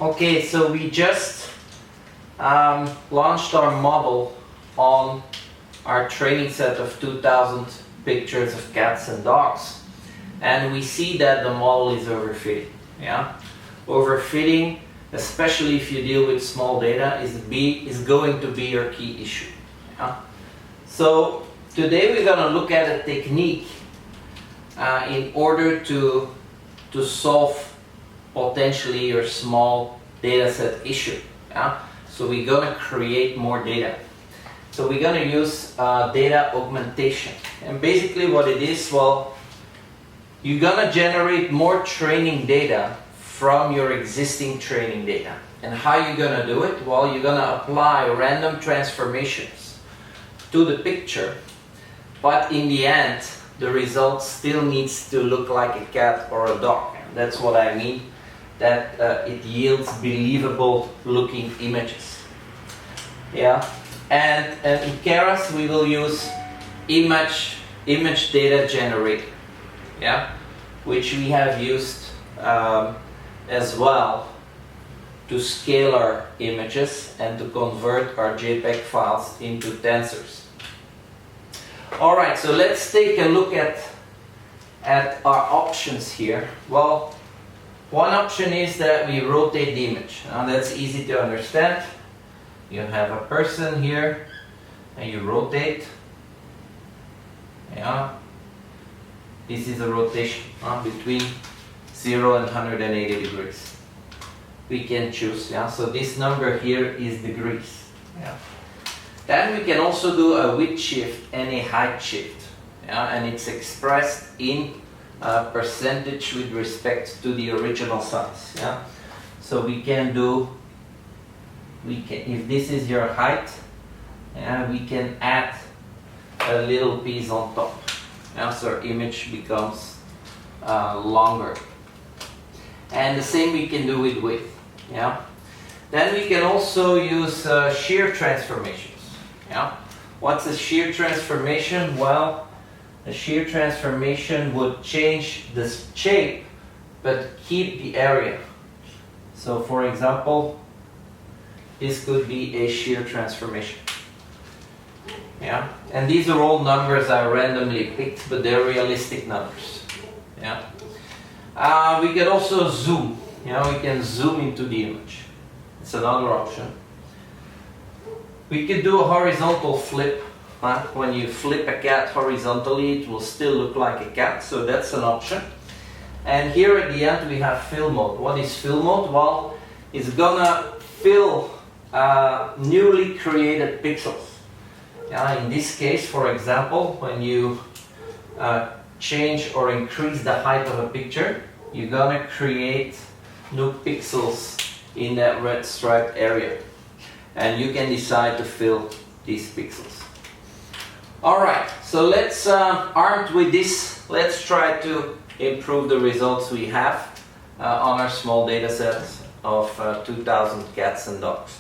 Okay, so we just launched our model on our training set of 2000 pictures of cats and dogs, and we see that the model is overfitting. Yeah, overfitting, especially if you deal with small data, is going to be your key issue. Yeah? So today we're going to look at a technique in order to solve potentially your small data set issue. Yeah? So we're going to create more data. So we're going to use data augmentation. And basically what it is, well, you're going to generate more training data from your existing training data. And how you're going to do it? Well, you're going to apply random transformations to the picture, but in the end, the result still needs to look like a cat or a dog. And that's what I mean, that it yields believable looking images. Yeah, and in Keras we will use image data generator. Yeah, which we have used as well to scale our images and to convert our JPEG files into tensors. Alright, so let's take a look at our options here. Well, one option is that we rotate the image. Now that's easy to understand. You have a person here and you rotate. Yeah. This is a rotation between 0 and 180 degrees. We can choose. Yeah. So this number here is degrees. Yeah. Then we can also do a width shift and a height shift. Yeah. And it's expressed in percentage with respect to the original size. Yeah. So we can do, if this is your height, we can add a little piece on top. Yeah, so our image becomes longer. And the same we can do with width. Yeah. Then we can also use shear transformations. Yeah. What's a shear transformation? Well, a shear transformation would change the shape but keep the area. So for example, this could be a shear transformation. Yeah, and these are all numbers I randomly picked, but they're realistic numbers. Yeah, we can also zoom. You know, we can zoom into the image. It's another option. We could do a horizontal flip. When you flip a cat horizontally, it will still look like a cat. So that's an option. And here at the end we have fill mode. What is fill mode? Well, it's gonna fill newly created pixels. In this case, for example, when you change or increase the height of a picture, you're gonna create new pixels in that red striped area. And you can decide to fill these pixels. Alright, so let's, armed with this, let's try to improve the results we have on our small data sets of 2000 cats and dogs.